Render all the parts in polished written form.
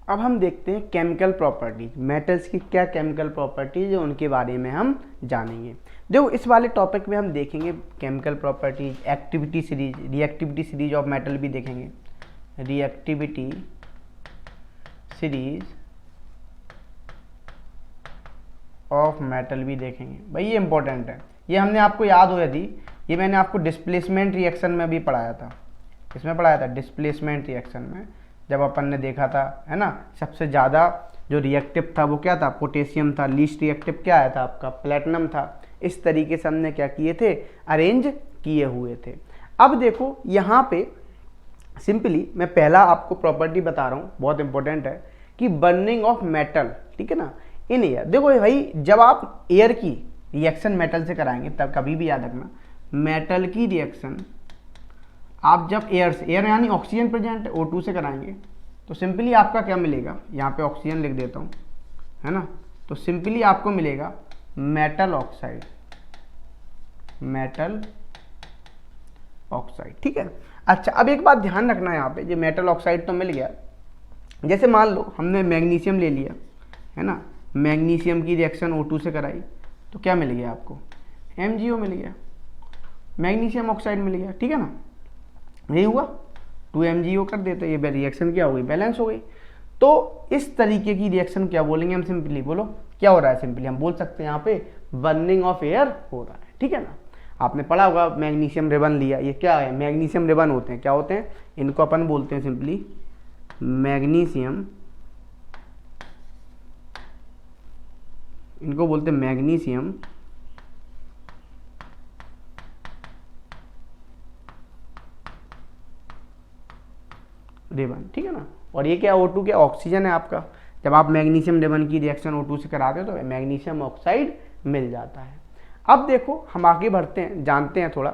अब हम देखते हैं केमिकल प्रॉपर्टीज, मेटल्स की क्या केमिकल प्रॉपर्टीज है उनके बारे में हम जानेंगे। देखो इस वाले टॉपिक में हम देखेंगे chemical properties, activity series, reactivity series of metal भी देखेंगे, रिएक्टिविटी सीरीज ऑफ मेटल भी देखेंगे। भाई ये इंपॉर्टेंट है, ये हमने आपको याद हो यदि, ये मैंने आपको डिस्प्लेसमेंट रिएक्शन में भी पढ़ाया था। इसमें पढ़ाया था डिस्प्लेसमेंट रिएक्शन में, जब अपन ने देखा था, है ना, सबसे ज़्यादा जो रिएक्टिव था वो क्या था, पोटेशियम था, लीस्ट रिएक्टिव क्या आया था आपका, प्लेटिनम था। इस तरीके से हमने क्या किए थे, अरेंज किए हुए थे। अब देखो यहाँ पे सिंपली मैं पहला आपको प्रॉपर्टी बता रहा हूँ, बहुत इंपॉर्टेंट है, कि बर्निंग ऑफ मेटल, ठीक है ना, इन एयर। देखो भाई जब आप एयर की रिएक्शन मेटल से कराएंगे तब कभी भी याद रखना, मेटल की रिएक्शन आप जब एयर से, एयर यानी ऑक्सीजन प्रेजेंट है, O2 से कराएंगे तो सिंपली आपका क्या मिलेगा, यहाँ पे ऑक्सीजन लिख देता हूँ, है ना, तो सिंपली आपको मिलेगा मेटल ऑक्साइड, मेटल ऑक्साइड, ठीक है। अच्छा अब एक बात ध्यान रखना है यहाँ पे, ये मेटल ऑक्साइड तो मिल गया, जैसे मान लो हमने मैग्नीशियम ले लिया, है ना, मैग्नीशियम की रिएक्शन O2 से कराई तो क्या मिल गया आपको, MgO मिल गया, मैग्नीशियम ऑक्साइड मिल गया, ठीक है ना, यही हुआ, 2MgO कर देते, ये रिएक्शन क्या हो गई, बैलेंस हो गई। तो इस तरीके की रिएक्शन क्या बोलेंगे हम, सिंपली बोलो क्या हो रहा है, सिंपली हम बोल सकते हैं यहाँ पे बर्निंग ऑफ एयर हो रहा है, ठीक है ना। आपने पढ़ा होगा मैग्नीशियम रिबन लिया, ये क्या है, मैग्नीशियम रिबन होते हैं, क्या होते हैं, इनको अपन बोलते हैं सिंपली मैग्नीशियम, इनको बोलते हैं मैग्नीशियम रिबन, ठीक है ना। और ये क्या O2 क्या, ऑक्सीजन है आपका, जब आप मैग्नीशियम रिबन की रिएक्शन O2 से कराते हो तो मैग्नीशियम ऑक्साइड मिल जाता है। अब देखो हम आगे बढ़ते हैं, जानते हैं थोड़ा,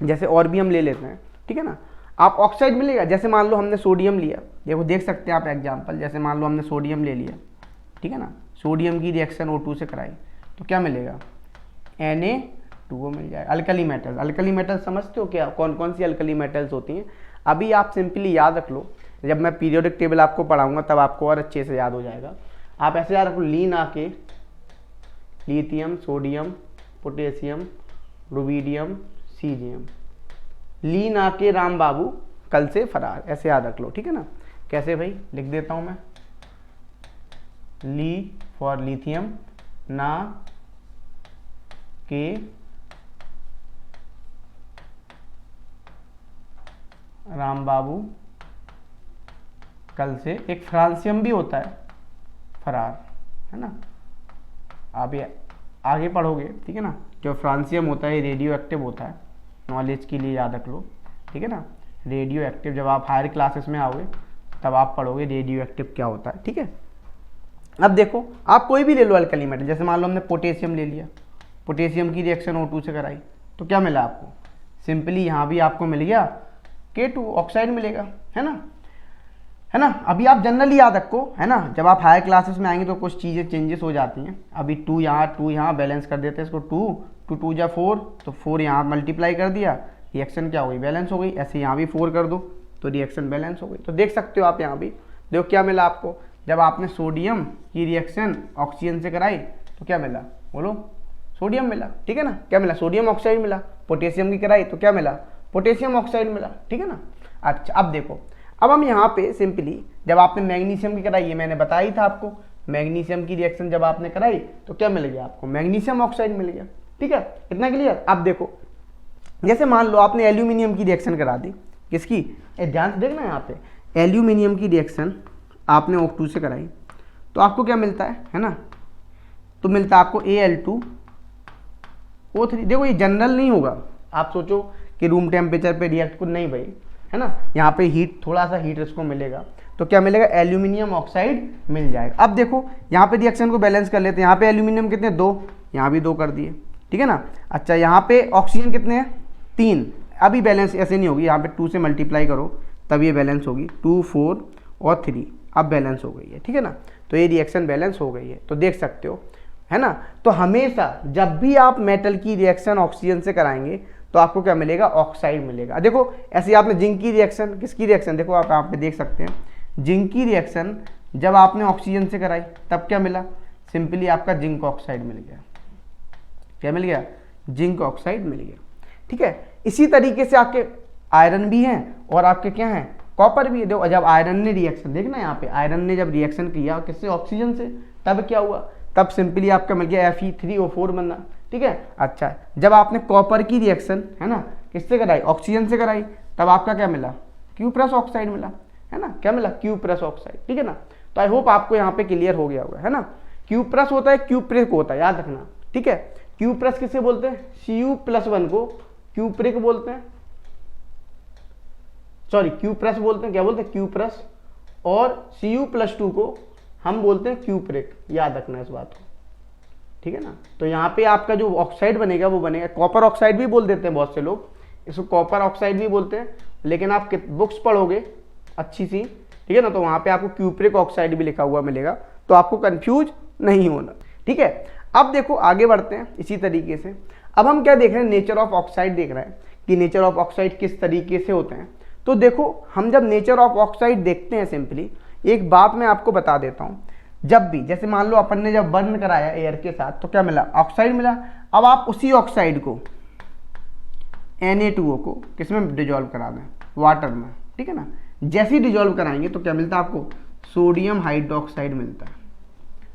जैसे और भी हम ले लेते हैं, ठीक है ना। आप ऑक्साइड मिलेगा, जैसे मान लो हमने सोडियम लिया, देखो देख सकते हैं आप एग्जाम्पल, जैसे मान लो हमने सोडियम ले लिया, ठीक है ना, सोडियम की रिएक्शन O2 से कराई तो क्या मिलेगा, Na2O मिल जाएगा। अल्कली मेटल, अल्कली मेटल समझते हो क्या, कौन कौन सी अल्कली मेटल्स होती हैं, अभी आप सिंपली याद रख लो, जब मैं पीरियोडिक टेबल आपको पढ़ाऊंगा तब आपको और अच्छे से याद हो जाएगा। आप ऐसे याद रखो, लीन आके lithium, sodium, potassium, rubidium, caesium, लीन आके राम बाबू कल से फरार, ऐसे याद रख लो, ठीक है ना। कैसे भाई, लिख देता हूं मैं, ली फॉर लिथियम, ना के राम बाबू कल से, एक फ्रांसियम भी होता है फरार, है ना, आप ये आगे पढ़ोगे, ठीक है ना। जो फ्रांसियम होता है रेडियो एक्टिव होता है, नॉलेज के लिए याद रख लो, ठीक है ना, रेडियो एक्टिव, जब आप हायर क्लासेस में आओगे तब आप पढ़ोगे रेडियो एक्टिव क्या होता है, ठीक है। अब देखो आप कोई भी ले लो अल्कली मेटल, जैसे मान लो हमने पोटेशियम ले लिया, पोटेशियम की रिएक्शन O2 से कराई तो क्या मिला आपको, सिंपली यहाँ भी आपको मिल गया K2 ऑक्साइड मिलेगा, है ना, है ना। अभी आप जनरली याद रखो, है ना, जब आप हायर क्लासेस में आएंगे तो कुछ चीज़ें चेंजेस हो जाती हैं। अभी 2 यहाँ बैलेंस कर देते हैं इसको, 2 2 जा 4, तो 4 यहाँ मल्टीप्लाई कर दिया, रिएक्शन क्या हो गई, बैलेंस हो गई। ऐसे यहाँ भी 4 कर दो तो रिएक्शन बैलेंस हो गई। तो देख सकते हो आप यहाँ भी, देखो क्या मिला आपको, जब आपने सोडियम की रिएक्शन ऑक्सीजन से कराई तो क्या मिला, बोलो सोडियम मिला, ठीक है ना, क्या मिला, सोडियम ऑक्साइड मिला। पोटेशियम की कराई तो क्या मिला, पोटेशियम ऑक्साइड मिला, ठीक है ना। अच्छा अब देखो, अब हम यहाँ पे सिंपली जब आपने मैग्नीशियम की कराई, ये मैंने बताया ही था आपको, मैग्नीशियम की रिएक्शन जब आपने कराई तो क्या मिल गया आपको, मैग्नीशियम ऑक्साइड मिल गया, ठीक है, इतना क्लियर। अब देखो जैसे मान लो आपने एल्यूमिनियम की रिएक्शन करा दी, किसकी, ध्यान से देखना यहाँ पे, एल्यूमिनियम की रिएक्शन आपने O2 से कराई तो आपको क्या मिलता है ना, तो मिलता है आपको Al2O3। देखो ये जनरल नहीं होगा, आप सोचो कि रूम टेम्परेचर पे रिएक्ट को, नहीं भाई, है ना, यहाँ पे हीट, थोड़ा सा हीट इसको मिलेगा तो क्या मिलेगा, एल्यूमिनियम ऑक्साइड मिल जाएगा। अब देखो यहाँ पे रिएक्शन को बैलेंस कर लेते हैं, यहाँ पे एल्यूमिनियम कितने, 2, यहाँ भी 2 कर दिए, ठीक है ना। अच्छा यहाँ पे ऑक्सीजन कितने हैं, 3, अभी बैलेंस ऐसे नहीं होगी, यहाँ पे 2 से मल्टीप्लाई करो तब ये बैलेंस होगी, 2 4 और 3, अब बैलेंस हो गई है, ठीक है ना। तो ये रिएक्शन बैलेंस हो गई है, तो देख सकते हो, है ना। तो हमेशा जब भी आप मेटल की रिएक्शन ऑक्सीजन से कराएंगे तो आपको क्या मिलेगा, ऑक्साइड मिलेगा। देखो ऐसे आपने जिंक की रिएक्शन, किसकी रिएक्शन, देखो आप यहाँ पे देख सकते हैं, जिंक की रिएक्शन जब आपने ऑक्सीजन से कराई तब क्या मिला, सिंपली आपका जिंक ऑक्साइड मिल गया। क्या मिल गया, जिंक ऑक्साइड मिल गया। ठीक है, इसी तरीके से आपके आयरन भी हैं और आपके क्या हैं, कॉपर भी है। देखो जब आयरन ने रिएक्शन, देखना यहाँ पे आयरन ने जब रिएक्शन किया किससे, ऑक्सीजन से, तब क्या हुआ, तब सिंपली आपका मिल गया Fe3O4 बनना। ठीक है, अच्छा जब आपने कॉपर की रिएक्शन है ना किससे कराई, ऑक्सीजन से कराई, तब आपका क्या मिला, Q+ ऑक्साइड मिला, है ना, क्या मिला, Q+ ऑक्साइड। ठीक है ना, तो आई होप आपको यहाँ पे क्लियर हो गया होगा, है ना। Q+ होता है, Q' होता है, याद रखना। ठीक है, Q+ किसे बोलते हैं, Cu+1 को Q' बोलते हैं, सॉरी Q+ बोलते हैं, क्या बोलते हैं, Q+, और Cu+2 को हम बोलते हैं Q', याद रखना इस बात को। ठीक है ना, तो यहाँ पे आपका जो ऑक्साइड बनेगा वो बनेगा, कॉपर ऑक्साइड भी बोल देते हैं बहुत से लोग, इसको कॉपर ऑक्साइड भी बोलते हैं, लेकिन आप बुक्स पढ़ोगे अच्छी सी, ठीक है ना, तो वहाँ पे आपको Q' ऑक्साइड भी लिखा हुआ मिलेगा, तो आपको कंफ्यूज नहीं होना। ठीक है, अब देखो आगे बढ़ते हैं इसी तरीके से। अब हम क्या देख रहे हैं, नेचर ऑफ ऑक्साइड देख रहे हैं कि नेचर ऑफ ऑक्साइड किस तरीके से होते हैं। तो देखो हम जब नेचर ऑफ ऑक्साइड देखते हैं, सिंपली एक बात मैं आपको बता देता हूँ, जब भी जैसे मान लो अपन ने जब बर्न कराया एयर के साथ तो क्या मिला, ऑक्साइड मिला। अब आप उसी ऑक्साइड को Na2O को किसमें डिजोल्व करा दें, वाटर में। ठीक है ना, जैसे ही डिजोल्व कराएंगे तो क्या मिलता है आपको, सोडियम हाइड्रोक्साइड मिलता है।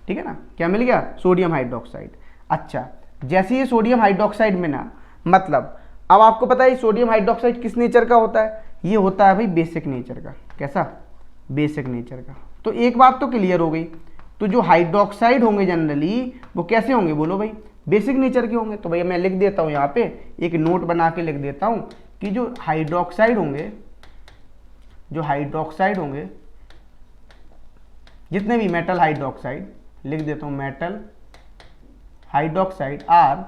ठीक है ना, क्या मिल गया, सोडियम हाइड्रोक्साइड। अच्छा जैसे ये सोडियम हाइड्रोक्साइड में ना, मतलब अब आपको पता है सोडियम हाइड्रोक्साइड किस नेचर का होता है, ये होता है भाई बेसिक नेचर का। कैसा, बेसिक नेचर का। तो एक बात तो क्लियर हो गई, तो जो हाइड्रोक्साइड होंगे जनरली वो कैसे होंगे, बोलो भाई, बेसिक नेचर के होंगे। तो भैया मैं लिख देता हूँ यहाँ पे एक नोट बना के लिख देता हूँ कि जो हाइड्रोक्साइड होंगे, जो हाइड्रोक्साइड होंगे, जितने भी मेटल हाइड्रोक्साइड, लिख देता हूँ metal hydroxide are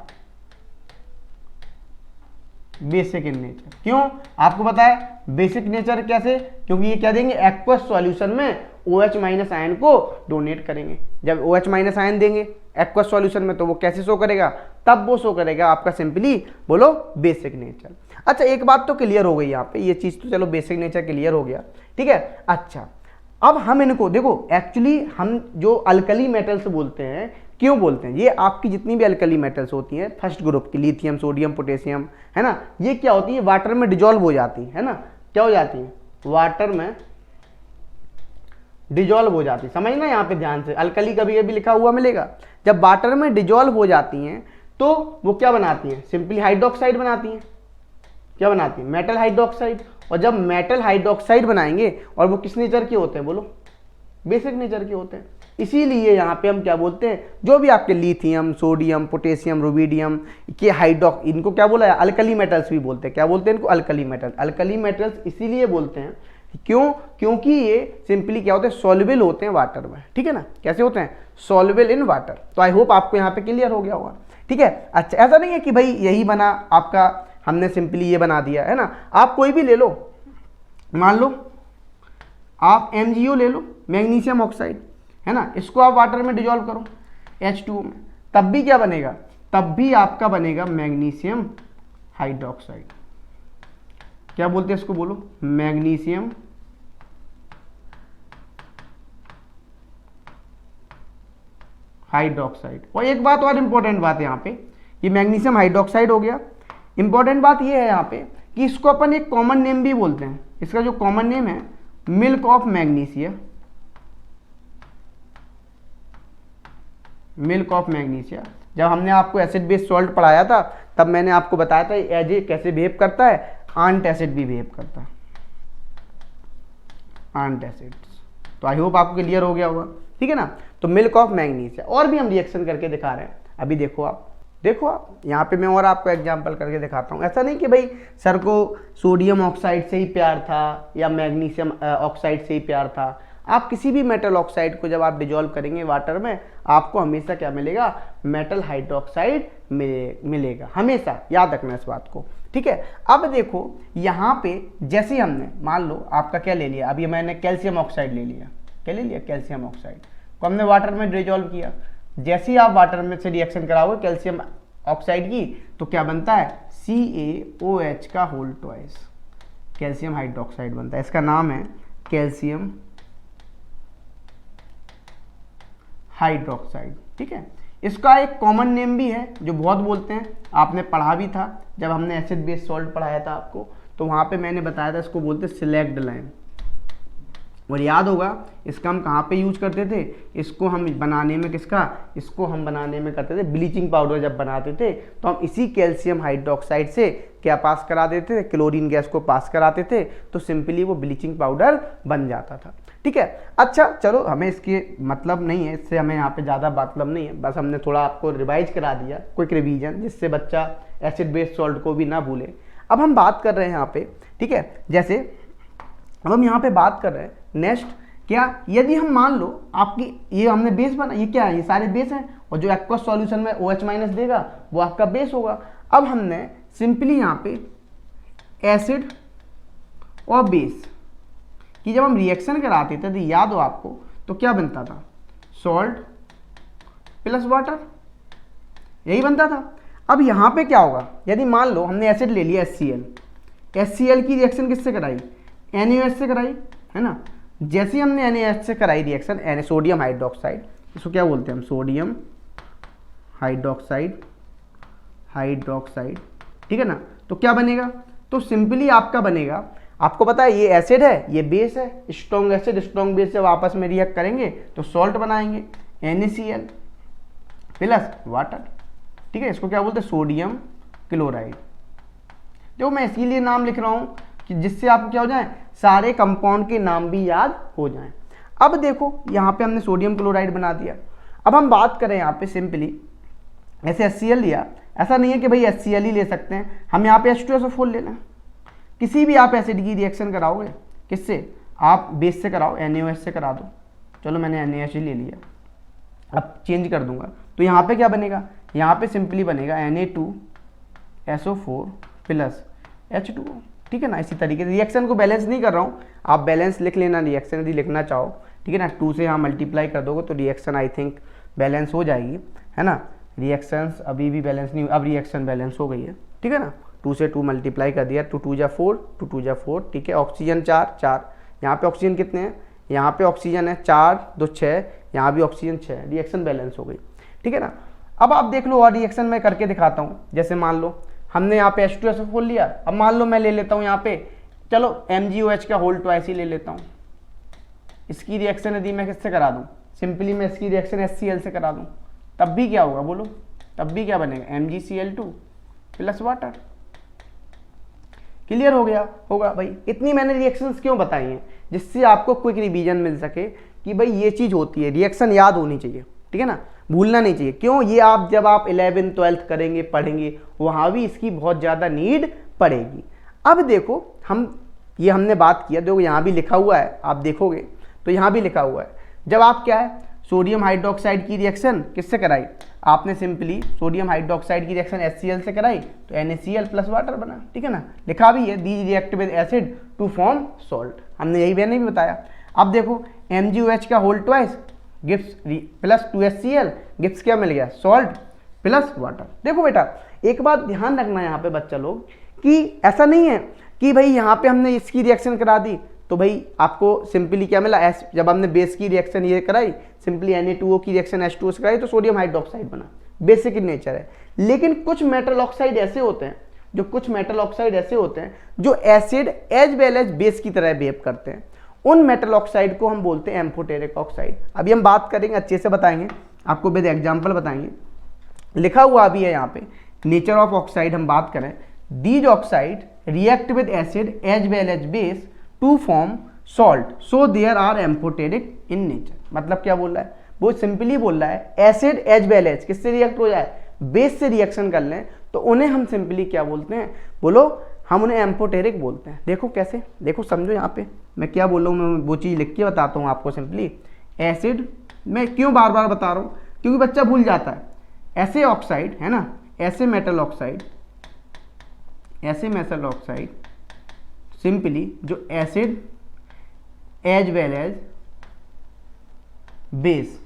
basic in nature. क्यों, आपको पता है बेसिक नेचर कैसे, क्योंकि ये क्या देंगे, एक्वस सॉल्यूशन में OH- आयन को डोनेट करेंगे। जब OH- आयन देंगे एक्वस सॉल्यूशन में तो वो कैसे शो करेगा, तब वो शो करेगा आपका सिंपली बोलो बेसिक नेचर। अच्छा एक बात तो क्लियर हो गई यहाँ पे, ये चीज तो चलो बेसिक नेचर क्लियर हो गया। ठीक है, अच्छा अब हम इनको देखो, एक्चुअली हम जो अल्कली मेटल्स बोलते हैं, क्यों बोलते हैं, ये आपकी जितनी भी अल्कली मेटल्स होती हैं फर्स्ट ग्रुप की, लिथियम, सोडियम, पोटेशियम, है ना, ये क्या होती है, वाटर में डिजोल्व हो जाती है ना, क्या हो जाती है, वाटर में डिजोल्व हो जाती है। समझना यहाँ पे ध्यान से, अल्कली कभी कभी लिखा हुआ मिलेगा, जब वाटर में डिजोल्व हो जाती हैं तो वो क्या बनाती हैं, सिंपली हाइड्रोक्साइड बनाती हैं। क्या बनाती है, मेटल हाइड्रोक्साइड। और जब मेटल हाइड्रोक्साइड बनाएंगे और वो किस नेचर के होते हैं, बोलो बेसिक नेचर के होते हैं। इसीलिए यहाँ पे हम क्या बोलते हैं, जो भी आपके लिथियम, सोडियम, पोटेशियम, रुबिडियम के इनको क्या बोला है, अल्कली मेटल्स भी बोलते हैं। क्या बोलते हैं इनको, अल्कली मेटल। अल्कली मेटल्स इसीलिए बोलते हैं, क्यों, क्योंकि ये सिंपली क्या होते हैं, सॉल्युबल होते हैं वाटर में। ठीक है ना, कैसे होते हैं, सॉल्युबल इन वाटर। तो आई होप आपको यहाँ पे क्लियर हो गया होगा। ठीक है, अच्छा ऐसा नहीं है कि भाई यही बना आपका, हमने सिंपली ये बना दिया, है ना। आप कोई भी ले लो, मान लो आप MgO ले लो, मैग्नीशियम ऑक्साइड, है ना, इसको आप वाटर में डिजोल्व करो H2O में, तब भी क्या बनेगा, तब भी आपका बनेगा मैग्नीशियम हाइड्रोक्साइड। क्या बोलते हैं इसको, बोलो मैग्नीशियम हाइड्रोक्साइड। और एक बात और इंपॉर्टेंट बात है यहाँ पे, ये मैग्नीशियम हाइड्रोक्साइड हो गया। इंपॉर्टेंट बात ये है यहाँ पे कि इसको अपन एक कॉमन नेम भी बोलते हैं। इसका जो कॉमन नेम है milk of magnesia, milk of magnesia. जब हमने आपको एसिड बेस सॉल्ट पढ़ाया था तब मैंने आपको बताया था एज ए कैसे बिहेव करता है, आंट एसिड भी बिहेव करता है, आंट एसिड्स। तो आई होप आपको क्लियर हो गया होगा। ठीक है ना, तो मिल्क ऑफ मैग्नीशिया। और भी हम रिएक्शन करके दिखा रहे हैं, अभी देखो आप यहाँ पे मैं और आपको एग्जांपल करके दिखाता हूँ। ऐसा नहीं कि भाई सर को सोडियम ऑक्साइड से ही प्यार था या मैग्नीशियम ऑक्साइड से ही प्यार था। आप किसी भी मेटल ऑक्साइड को जब आप डिजोल्व करेंगे वाटर में, आपको हमेशा क्या मिलेगा, मेटल हाइड्रोक्साइड मिलेगा, हमेशा याद रखना इस बात को। ठीक है, अब देखो यहाँ पे जैसे हमने मान लो आपका क्या ले लिया, अभी मैंने कैल्शियम ऑक्साइड ले लिया, क्या ले लिया, कैल्शियम ऑक्साइड को हमने वाटर में डिजोल्व किया। जैसे ही आप वाटर में से रिएक्शन कराओगे कैल्शियम ऑक्साइड की, तो क्या बनता है, CaOH का होल ट्वाइस कैल्शियम हाइड्रोक्साइड बनता है। इसका नाम है कैल्शियम हाइड्रोक्साइड। ठीक है, इसका एक कॉमन नेम भी है जो बहुत बोलते हैं, आपने पढ़ा भी था जब हमने एसिड बेस सॉल्ट पढ़ाया था आपको, तो वहाँ पे मैंने बताया था इसको बोलते सिलेक्ट लाइम। और याद होगा इसका हम कहाँ पे यूज करते थे, इसको हम बनाने में इसको हम बनाने में करते थे ब्लीचिंग पाउडर जब बनाते थे, तो हम इसी कैल्शियम हाइड्रोक्साइड से क्या पास करा देते थे, क्लोरीन गैस को पास कराते थे, तो सिंपली वो ब्लीचिंग पाउडर बन जाता था। ठीक है, अच्छा चलो हमें इसके मतलब नहीं है, इससे हमें यहाँ पे ज़्यादा मतलब नहीं है, बस हमने थोड़ा आपको रिवाइज करा दिया, क्विक रिवीजन, जिससे बच्चा एसिड बेस्ड सॉल्ट को भी ना भूले। अब हम बात कर रहे हैं यहाँ पे, ठीक है, जैसे अब हम यहाँ पे बात कर रहे हैं नेक्स्ट, क्या यदि हम मान लो आपकी ये हमने बेस बना, ये क्या है, ये सारे बेस हैं, और जो एक्वस सॉल्यूशन में OH- देगा वो आपका बेस होगा। अब हमने सिंपली यहाँ पे एसिड और बेस कि जब हम रिएक्शन कराते थे तो याद हो आपको, तो क्या बनता था, सॉल्ट प्लस वाटर, यही बनता था। अब यहाँ पे क्या होगा, यदि मान लो हमने एसिड ले लिया HCl की रिएक्शन किससे कराई, NaOH से कराई, है ना। जैसे ही हमने NaOH से कराई रिएक्शन, सोडियम हाइड्रोक्साइड, इसको क्या बोलते हैं हम, सोडियम हाइड्रोक्साइड, ठीक है ना। तो क्या बनेगा, तो सिंपली आपका बनेगा, आपको पता है ये एसिड है, ये बेस है, स्ट्रॉन्ग एसिड स्ट्रॉन्ग बेस जब आपस में रिएक्ट करेंगे तो सॉल्ट बनाएंगे, NaCl प्लस वाटर। ठीक है, इसको क्या बोलते हैं, सोडियम क्लोराइड। देखो मैं इसीलिए नाम लिख रहा हूँ कि जिससे आपको क्या हो जाए, सारे कंपाउंड के नाम भी याद हो जाएं। अब देखो यहाँ पे हमने सोडियम क्लोराइड बना दिया। अब हम बात करें यहाँ पे सिंपली, ऐसे HCl लिया, ऐसा नहीं है कि भाई HCl ही ले सकते हैं, हम यहाँ पे H2SO4 ले लें। किसी भी आप एसिड की रिएक्शन कराओगे, किससे, आप बेस से कराओ, NaOH से करा दो, चलो मैंने NaOH ही ले लिया, अब चेंज कर दूंगा, तो यहाँ पे क्या बनेगा, यहाँ पे सिंपली बनेगा Na2SO4 प्लस H2O। ठीक है ना, इसी तरीके से रिएक्शन को बैलेंस नहीं कर रहा हूँ, आप बैलेंस लिख लेना रिएक्शन यदि लिखना चाहो, ठीक है ना। 2 से यहाँ मल्टीप्लाई कर दोगे तो रिएक्शन आई थिंक बैलेंस हो जाएगी, है ना। रिएक्शंस अभी भी बैलेंस नहीं हुई, अब रिएक्शन बैलेंस हो गई है, ठीक है ना। 2 से 2 मल्टीप्लाई कर दिया, 2 2 जा 4, 2 2 जा 4, ठीक है। ऑक्सीजन 4, यहाँ पे ऑक्सीजन कितने हैं, यहाँ पे ऑक्सीजन है 4 2 6, यहाँ भी ऑक्सीजन 6, रिएक्शन बैलेंस हो गई, ठीक है ना। अब आप देख लो और रिएक्शन मैं करके दिखाता हूँ। जैसे मान लो हमने यहाँ पे H2SO4 लिया, अब मान लो मैं ले लेता हूँ यहाँ पे, चलो MgOH का होल ट्वाइस ही ले लेता हूँ। इसकी रिएक्शन यदि मैं किससे करा दूँ, सिंपली मैं इसकी रिएक्शन HCl से करा दूँ, तब भी क्या होगा बोलो, तब भी क्या बनेगा, MgCl2 प्लस वाटर। क्लियर हो गया होगा भाई। इतनी मैंने रिएक्शंस क्यों बताई हैं, जिससे आपको क्विक रिवीजन मिल सके कि भाई ये चीज़ होती है, रिएक्शन याद होनी चाहिए, ठीक है ना, भूलना नहीं चाहिए। क्यों, ये आप जब आप 11th 12th करेंगे पढ़ेंगे, वहाँ भी इसकी बहुत ज़्यादा नीड पड़ेगी। अब देखो ये हमने बात किया, देखो यहाँ भी लिखा हुआ है, आप देखोगे तो यहाँ भी लिखा हुआ है, जब आप क्या है सोडियम हाइड्रोक्साइड की रिएक्शन किससे कराई, आपने सिंपली सोडियम हाइड्रोक्साइड की रिएक्शन HCl से कराई तो NaCl प्लस वाटर बना, ठीक है ना। लिखा भी है these react with acid to form salt, हमने यही मैंने भी बताया। अब देखो MgOH का whole twice gives plus 2HCl gives क्या मिल गया, सॉल्ट प्लस वाटर। देखो बेटा एक बात ध्यान रखना यहाँ पे बच्चा लोग, कि ऐसा नहीं है कि भाई यहाँ पे हमने इसकी रिएक्शन करा दी तो भाई आपको सिंपली क्या मिला, जब हमने बेस की रिएक्शन ये कराई, सिंपली Na2O की रिएक्शन H2O से कराई तो सोडियम हाइड्रोक्साइड बना, बेसिक इन नेचर है। लेकिन कुछ मेटल ऑक्साइड ऐसे होते हैं, जो acid as well as base की तरह बिहेव करते हैं, उन मेटल ऑक्साइड को हम बोलते हैं एम्फोटेरिक ऑक्साइड। अभी हम बात करेंगे, अच्छे से बताएंगे आपको, विद एग्जाम्पल बताएंगे, लिखा हुआ भी है यहाँ पे। नेचर ऑफ ऑक्साइड हम बात करें, these oxide react with acid as well as base to form salt, so there are amphoteric in nature. मतलब क्या बोल रहा है, वो सिंपली बोल रहा है एसिड एज वेल एज किससे रिएक्ट हो जाए, बेस से रिएक्शन कर लें तो उन्हें हम सिंपली क्या बोलते हैं, बोलो हम उन्हें एम्फोटेरिक बोलते हैं। देखो कैसे, देखो समझो यहाँ पे मैं क्या बोल रहा हूँ, मैं वो चीज़ लिख के बताता हूँ आपको। सिंपली एसिड, मैं क्यों बार बार बता रहा हूँ, क्योंकि बच्चा भूल जाता है। ऐसे ऑक्साइड है ना, ऐसे मेटल ऑक्साइड सिंपली जो acid as well as base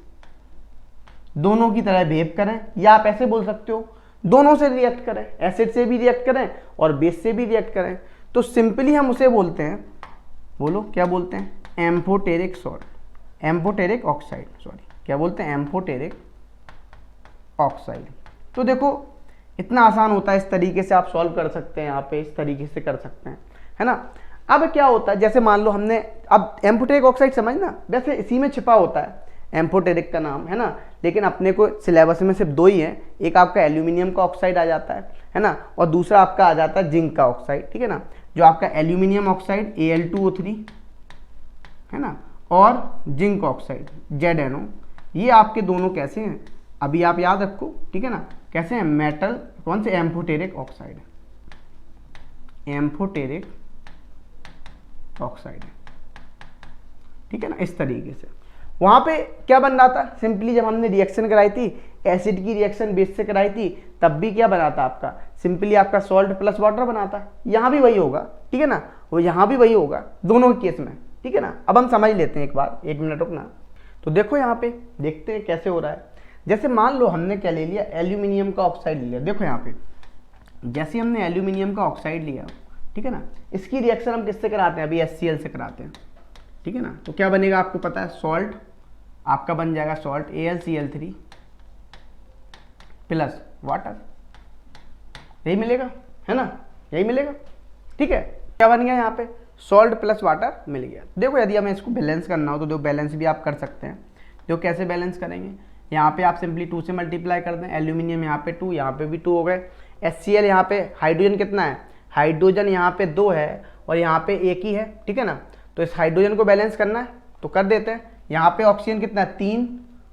दोनों की तरह बिहेव करें, या आप ऐसे बोल सकते हो दोनों से रिएक्ट करें, एसिड से भी रिएक्ट करें और बेस से भी रिएक्ट करें, तो सिंपली हम उसे बोलते हैं, बोलो क्या बोलते हैं, amphoteric salt, amphoteric oxide, sorry क्या बोलते हैं, एम्फोटेरिक ऑक्साइड। तो देखो इतना आसान होता है, इस तरीके से आप सॉल्व कर सकते हैं, यहाँ पे इस तरीके से कर सकते हैं, है ना। अब क्या होता है, जैसे मान लो हमने, अब एम्फोटेरिक ऑक्साइड समझना, वैसे इसी में छिपा होता है एम्फोटेरिक का नाम, है ना, लेकिन अपने को सिलेबस में सिर्फ दो ही है, एक आपका एल्यूमिनियम का ऑक्साइड आ जाता है ना, और दूसरा आपका आ जाता है जिंक का ऑक्साइड, ठीक है ना। जो आपका एल्यूमिनियम ऑक्साइड Al2O3, है ना, और जिंक ऑक्साइड ZnO, ये आपके दोनों कैसे हैं, अभी आप याद रखो, ठीक है ना, कैसे हैं, मेटल, कौन से, एम्फोटेरिक ऑक्साइड, एम्फोटेरिक ऑक्साइड, ठीक है ना, इस तरीके से। वहां पे क्या बन रहा था, सिंपली जब हमने रिएक्शन कराई थी, एसिड की रिएक्शन बेस से कराई थी, तब भी क्या बना था आपका, सिंपली आपका सॉल्ट प्लस वाटर बना था। यहाँ भी वही होगा, ठीक है ना, वो यहाँ भी वही होगा, दोनों केस में, ठीक है ना। अब हम समझ लेते हैं एक बार, 1 मिनट रुकना। तो देखो यहाँ पे देखते हैं कैसे हो रहा है। जैसे मान लो हमने क्या ले लिया, एल्यूमिनियम का ऑक्साइड लिया। देखो यहाँ पे जैसे हमने एल्यूमिनियम का ऑक्साइड लिया, ठीक है ना, इसकी रिएक्शन हम किससे कराते हैं, अभी HCl से कराते हैं, ठीक है ना। तो क्या बनेगा आपको पता है, सॉल्ट आपका बन जाएगा सॉल्ट AlCl3 प्लस वाटर, यही मिलेगा, है ना, यही मिलेगा, ठीक है। क्या बन गया यहाँ पे, सॉल्ट प्लस वाटर मिल गया। देखो यदि हमें इसको बैलेंस करना हो तो देखो बैलेंस भी आप कर सकते हैं। देखो कैसे बैलेंस करेंगे, यहाँ पे आप सिंपली 2 से मल्टीप्लाई कर दें, एल्यूमिनियम यहाँ पे 2, यहाँ पे भी 2 हो गए, HCl यहाँ पे हाइड्रोजन कितना है, हाइड्रोजन यहाँ पे 2 है और यहाँ पे 1 ही है, ठीक है ना। तो इस हाइड्रोजन को बैलेंस करना है तो कर देते हैं। यहाँ पे ऑक्सीजन कितना है, 3,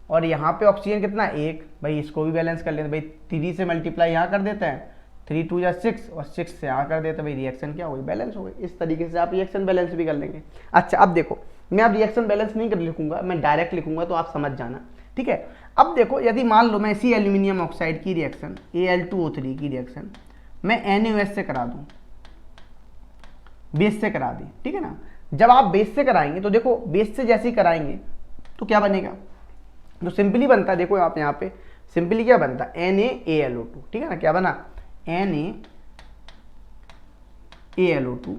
और यहाँ पे ऑक्सीजन कितना है, 1, भाई इसको भी बैलेंस कर लेते हैं। भाई 3 से मल्टीप्लाई यहाँ कर देते हैं, 3 2 6 और 6 से यहाँ कर देते हैं, भाई रिएक्शन क्या हो गई, बैलेंस हो गई। इस तरीके से आप रिएक्शन बैलेंस भी कर लेंगे। अच्छा अब देखो, मैं अब रिएक्शन बैलेंस नहीं कर लिखूंगा, मैं डायरेक्ट लिखूंगा, तो आप समझ जाना, ठीक है। अब देखो यदि मान लो मैं इसी एल्यूमिनियम ऑक्साइड की रिएक्शन Al2O3 की रिएक्शन मैं NaOH से करा दूं, बेस से करा दी, ठीक है ना। जब आप बेस से कराएंगे तो देखो बेस से जैसे ही कराएंगे तो क्या बनेगा, तो सिंपली बनता है, देखो आप यहाँ पे सिंपली क्या बनता है, NaAlO2, ठीक है ना, क्या बना, NaAlO2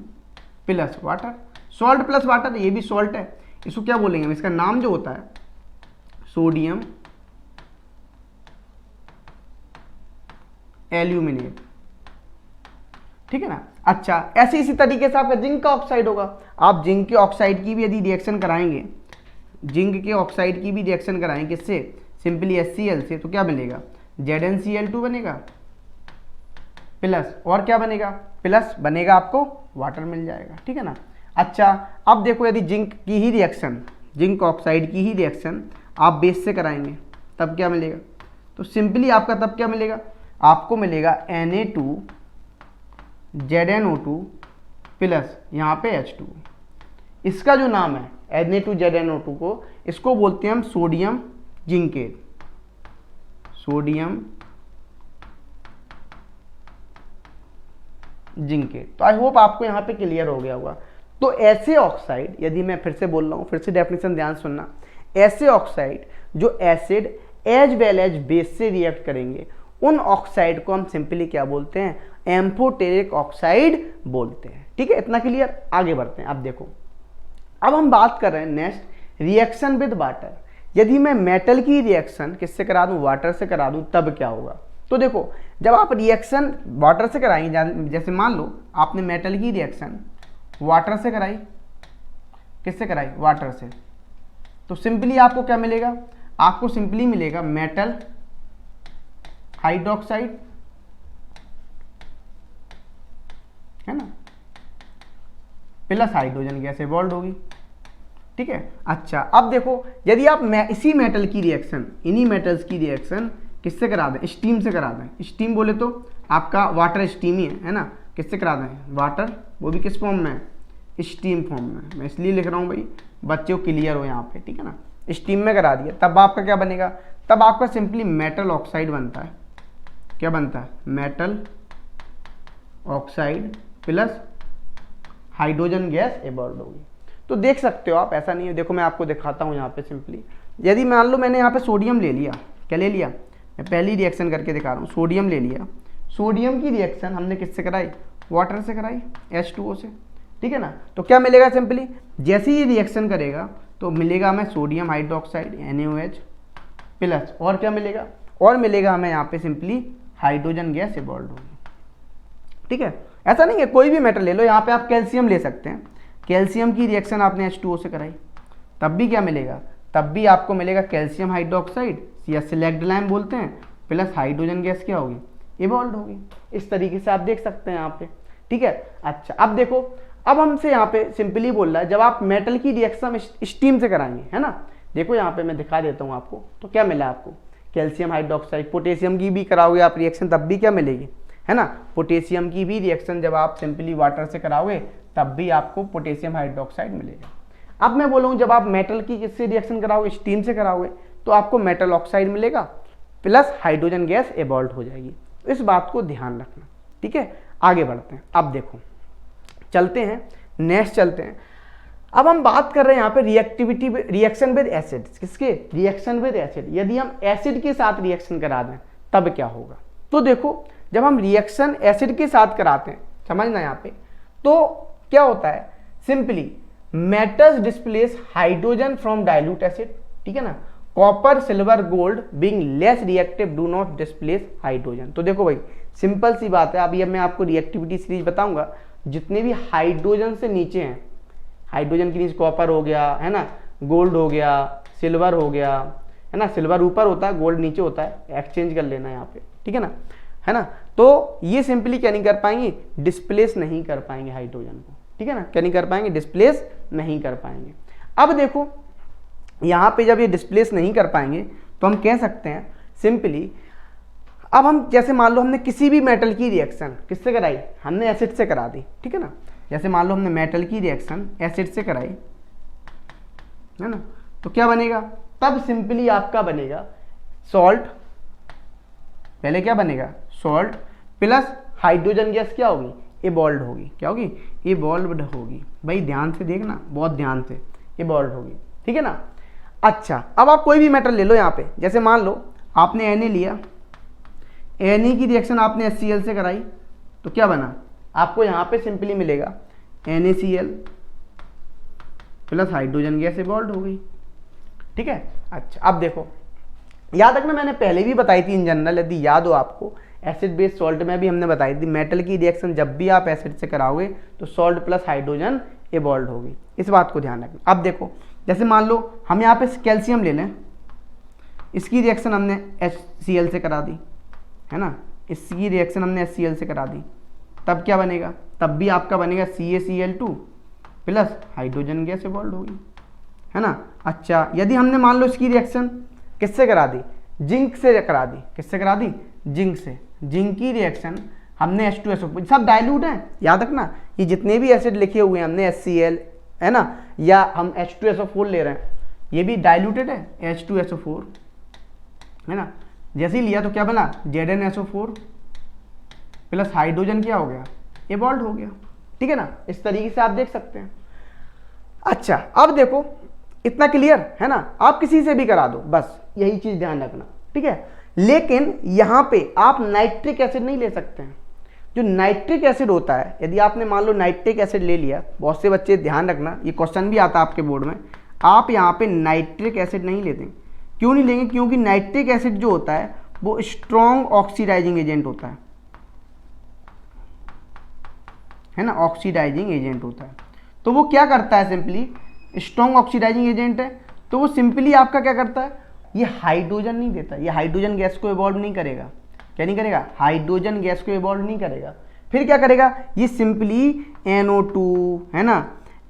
plus water, salt plus water, ये भी सॉल्ट है, इसको क्या बोलेंगे हम, इसका नाम जो होता है सोडियम एल्यूमिनेट, ठीक है ना। अच्छा ऐसे इसी तरीके से आपका जिंक का ऑक्साइड होगा। आप जिंक के ऑक्साइड की भी यदि रिएक्शन कराएंगे, जिंक के ऑक्साइड की भी रिएक्शन कराएंगे किससे, सिंपली HCl से, तो क्या मिलेगा, ZnCl2 बनेगा प्लस, और क्या बनेगा, प्लस बनेगा, आपको वाटर मिल जाएगा, ठीक है ना। अच्छा अब देखो यदि जिंक की ही रिएक्शन, जिंक ऑक्साइड की ही रिएक्शन आप बेस से कराएंगे तब क्या मिलेगा, तो सिंपली आपका तब क्या मिलेगा, आपको मिलेगा Na2ZnO2 प्लस यहाँ पे H2। इसका जो नाम है Na2ZnO2 को, इसको बोलते हैं हम सोडियम जिंकेट, सोडियम जिंकेट। तो आई होप आपको यहाँ पे क्लियर हो गया होगा। तो ऐसे ऑक्साइड, यदि मैं फिर से बोल रहा हूँ, फिर से डेफिनेशन ध्यान सुनना, ऐसे ऑक्साइड जो acid as well as base से रिएक्ट करेंगे, उन ऑक्साइड को हम सिंपली क्या बोलते हैं, एम्फोटेरिक ऑक्साइड बोलते हैं, ठीक है। इतना क्लियर, आगे बढ़ते हैं। अब देखो, अब हम बात कर रहे हैं नेक्स्ट, रिएक्शन विद वाटर। यदि मैं मेटल की रिएक्शन किससे करा दूं, वाटर से करा दूं, तब क्या होगा। तो देखो जब आप रिएक्शन वाटर से कराएंगे, जैसे मान लो आपने मेटल की रिएक्शन वाटर से कराई, किससे कराई, वाटर से, तो सिंपली आपको क्या मिलेगा, आपको सिंपली मिलेगा मेटल हाइड्रोक्साइड, है ना, प्लस हाइड्रोजन गैस इवॉल्व होगी, ठीक है। अच्छा अब देखो यदि आप इसी मेटल की रिएक्शन, इन्हीं मेटल्स की रिएक्शन किससे करा दें, स्टीम से करा दें। स्टीम बोले तो आपका वाटर स्टीम ही है ना, किससे करा दें, वाटर, वो भी किस फॉर्म में, स्टीम फॉर्म में। मैं इसलिए लिख रहा हूँ भाई बच्चों क्लियर हो यहाँ पे, ठीक है ना, स्टीम में करा दिया, तब आपका क्या बनेगा, तब आपका सिंपली मेटल ऑक्साइड बनता है। क्या बनता है, metal oxide plus hydrogen gas evolve होगी। तो देख सकते हो आप, ऐसा नहीं है, देखो मैं आपको दिखाता हूँ यहाँ पे सिंपली। यदि मान लो मैंने यहाँ पे सोडियम ले लिया, क्या ले लिया, मैं पहली रिएक्शन करके दिखा रहा हूँ, सोडियम ले लिया। सोडियम की रिएक्शन हमने किससे कराई, वाटर से कराई, H2O से, ठीक है ना। तो क्या मिलेगा, सिंपली जैसे ही रिएक्शन करेगा तो मिलेगा हमें सोडियम हाइड्रोक्साइड NaOH प्लस और क्या मिलेगा, और मिलेगा हमें यहाँ पे सिंपली हाइड्रोजन गैस इवॉल्व होगी। ठीक है, ऐसा नहीं है कोई भी मेटल ले लो, यहाँ पे आप कैल्शियम ले सकते हैं, कैल्शियम की रिएक्शन आपने H2O से कराई, तब भी क्या मिलेगा, तब भी आपको मिलेगा कैल्शियम हाइड्रोक्साइड या सिलेक्ट लाइम बोलते हैं, प्लस हाइड्रोजन गैस क्या होगी, इवॉल्व होगी। इस तरीके से आप देख सकते हैं यहाँ पे। ठीक है, अच्छा अब देखो, अब हमसे यहाँ पे सिंपली बोल रहा है जब आप मेटल की रिएक्शन स्टीम से कराएंगे, है ना। देखो यहाँ पे मैं दिखा देता हूँ आपको, तो क्या मिला आपको, कैल्शियम हाइड्रोक्साइड, पोटेशियम की भी कराओगे आप रिएक्शन तब भी क्या मिलेगी, है ना, पोटेशियम की भी रिएक्शन जब आप सिंपली वाटर से कराओगे तब भी आपको पोटेशियम हाइड्रोक्साइड मिलेगा। अब मैं बोलूँ जब आप मेटल की किससे रिएक्शन कराओगे, स्टीम से कराओगे, तो आपको मेटल ऑक्साइड मिलेगा प्लस हाइड्रोजन गैस इवॉल्व हो जाएगी। इस बात को ध्यान रखना। ठीक है, आगे बढ़ते हैं। अब देखो चलते हैं नेक्स्ट, चलते हैं। अब हम बात कर रहे हैं यहाँ पे रिएक्टिविटी, रिएक्शन विद एसिड, किसके, रिएक्शन विद एसिड। यदि हम एसिड के साथ रिएक्शन करा दें तब क्या होगा। तो देखो जब हम रिएक्शन एसिड के साथ कराते हैं, समझना यहाँ पे, तो क्या होता है, simply metals displace hydrogen from dilute acid. ठीक है ना, copper silver gold being less reactive do not displace hydrogen. तो देखो भाई सिंपल सी बात है, अभी अब मैं आपको रिएक्टिविटी सीरीज बताऊंगा, जितने भी हाइड्रोजन से नीचे हैं, हाइड्रोजन के नीचे कॉपर हो गया, है ना, गोल्ड हो गया, सिल्वर हो गया, है ना, सिल्वर ऊपर होता है गोल्ड नीचे होता है, एक्सचेंज कर लेना यहाँ पे। ठीक है ना, है ना, तो ये सिंपली क्या नहीं कर पाएंगे, डिस्प्लेस नहीं कर पाएंगे हाइड्रोजन को। ठीक है ना, क्या नहीं कर पाएंगे, डिस्प्लेस नहीं कर पाएंगे। अब देखो यहाँ पे जब ये डिस्प्लेस नहीं कर पाएंगे तो हम कह सकते हैं सिंपली, अब हम जैसे मान लो हमने किसी भी मेटल की रिएक्शन किससे कराई, हमने एसिड से करा दी। ठीक है ना, जैसे मान लो हमने मेटल की रिएक्शन एसिड से कराई, है ना, तो क्या बनेगा, तब सिंपली आपका बनेगा सॉल्ट, पहले क्या बनेगा, सॉल्ट प्लस हाइड्रोजन गैस क्या होगी, इवॉल्व होगी। क्या होगी, इवॉल्व्ड होगी। भाई ध्यान से देखना, बहुत ध्यान से, इवॉल्व होगी। ठीक है ना। अच्छा अब आप कोई भी मेटल ले लो यहाँ पे, जैसे मान लो आपने Na लिया, Na की रिएक्शन आपने HCl से कराई, तो क्या बना, आपको यहाँ पे सिंपली मिलेगा NaCl plus hydrogen gas evolve हो गई। ठीक है, अच्छा अब देखो याद रखना, मैंने पहले भी बताई थी इन जनरल, यदि याद हो आपको, एसिड बेस्ड सॉल्ट में भी हमने बताई थी, मेटल की रिएक्शन जब भी आप एसिड से कराओगे तो सॉल्ट प्लस हाइड्रोजन इवॉल्व होगी। इस बात को ध्यान रखना। अब देखो जैसे मान लो हम यहाँ पे कैल्शियम ले लें, इसकी रिएक्शन हमने HCl से करा दी, है ना, इसकी रिएक्शन हमने HCl से करा दी, तब क्या बनेगा, तब भी आपका बनेगा CaCl2 plus hydrogen gas evolve होगी, है ना। अच्छा यदि हमने मान लो इसकी रिएक्शन किससे करा दी, जिंक से करा दी, किससे करा दी, जिंक से, जिंक की रिएक्शन हमने H2SO, सब डाइल्यूट हैं याद रखना, ये जितने भी एसिड लिखे हुए हैं हमने HCl, है ना, या हम H2SO4 ले रहे हैं, ये भी डाइल्यूटेड है H2SO4, है ना, जैसे ही लिया तो क्या बना, ZnSO4 प्लस हाइड्रोजन क्या हो गया, इवॉल्व हो गया। ठीक है ना, इस तरीके से आप देख सकते हैं। अच्छा अब देखो इतना क्लियर है ना, आप किसी से भी करा दो, बस यही चीज ध्यान रखना। ठीक है, लेकिन यहां पे आप नाइट्रिक एसिड नहीं ले सकते हैं। जो नाइट्रिक एसिड होता है, यदि आपने मान लो नाइट्रिक एसिड ले लिया, बहुत से बच्चे ध्यान रखना, ये क्वेश्चन भी आता है आपके बोर्ड में, आप यहाँ पे नाइट्रिक एसिड नहीं लेते। क्यों नहीं लेंगे, क्योंकि नाइट्रिक एसिड जो होता है वो स्ट्रॉन्ग ऑक्सीडाइजिंग एजेंट होता है ना, ऑक्सीडाइजिंग एजेंट होता है। तो वो क्या करता है, सिंपली स्ट्रॉन्ग ऑक्सीडाइजिंग एजेंट है, तो वो सिंपली आपका क्या करता है, ये हाइड्रोजन नहीं देता, ये हाइड्रोजन गैस को इवॉल्व नहीं करेगा। क्या नहीं करेगा, हाइड्रोजन गैस को इवॉल्व नहीं करेगा। फिर क्या करेगा, ये सिंपली NO2, है ना,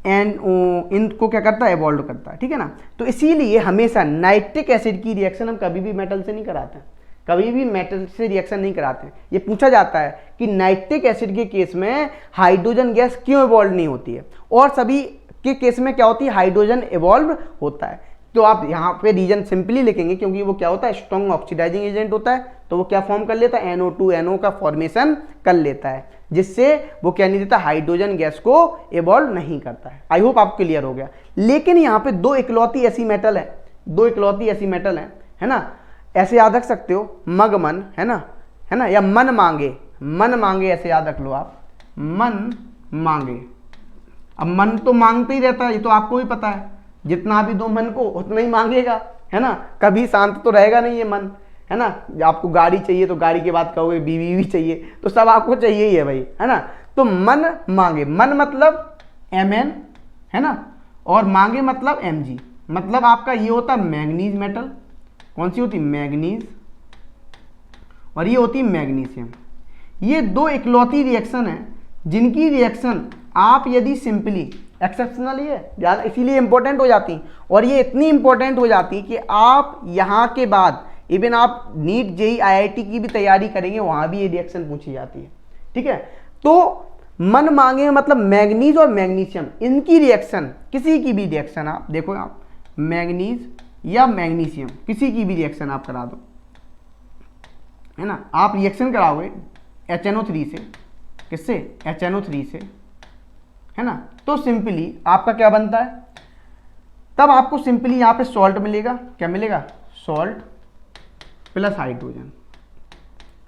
NO, इनको क्या करता है, इवॉल्व करता है। ठीक है ना, तो इसीलिए हमेशा नाइट्रिक एसिड की रिएक्शन हम कभी भी मेटल से नहीं कराते हैं, कभी भी मेटल से रिएक्शन नहीं कराते हैं। ये पूछा जाता है कि नाइट्रिक एसिड के केस में हाइड्रोजन गैस क्यों इवॉल्व नहीं होती है, और सभी के केस में क्या होती है, हाइड्रोजन इवॉल्व होता है। तो आप यहाँ पे रीजन सिंपली लिखेंगे, क्योंकि वो क्या होता है, स्ट्रॉन्ग ऑक्सीडाइजिंग एजेंट होता है, तो वो क्या फॉर्म कर लेता है, NO2NO का फॉर्मेशन कर लेता है, जिससे वो क्या नहीं देता, हाइड्रोजन गैस को इवॉल्व नहीं करता है। आई होप आप क्लियर हो गया। लेकिन यहाँ पे दो इकलौती ऐसी मेटल है, दो इकलौती ऐसी मेटल है ना, ऐसे याद रख सकते हो, मगमन, है ना, या मन मांगे, मन मांगे, ऐसे याद रख लो आप, मन मांगे। अब मन तो मांगते ही रहता है, ये तो आपको भी पता है, जितना भी दो मन को उतना ही मांगेगा, है ना, कभी शांत तो रहेगा नहीं ये मन, है ना। आपको गाड़ी चाहिए तो गाड़ी के बाद कहोगे बीवी भी चाहिए, तो सब आपको चाहिए ही है भाई, है ना। तो मन मांगे, मन मतलब Mn, है ना, और मांगे मतलब Mg, मतलब आपका ये होता है मैग्नीज मेटल, कौन सी होती, मैग्नीज, और ये होती है मैग्नीशियम। ये दो इकलौती रिएक्शन है जिनकी रिएक्शन आप यदि सिंपली, एक्सेप्शनल ये ज़्यादा इसीलिए इंपॉर्टेंट हो जाती, और ये इतनी इंपॉर्टेंट हो जाती कि आप यहाँ के बाद इवन आप नीट जेई आईआईटी की भी तैयारी करेंगे वहाँ भी ये रिएक्शन पूछी जाती है, ठीक है। तो मन मांगे मतलब मैग्नीज और मैग्नीशियम, इनकी रिएक्शन, किसी की भी रिएक्शन आप देखो, आप मैग्नीज या मैग्नीशियम किसी की भी रिएक्शन आप करा दो, है ना, आप रिएक्शन कराओगे HNO3 से, किससे, HNO3 से, है ना, तो सिंपली आपका क्या बनता है, तब आपको सिंपली यहाँ पे सॉल्ट मिलेगा, क्या मिलेगा, सॉल्ट प्लस हाइड्रोजन।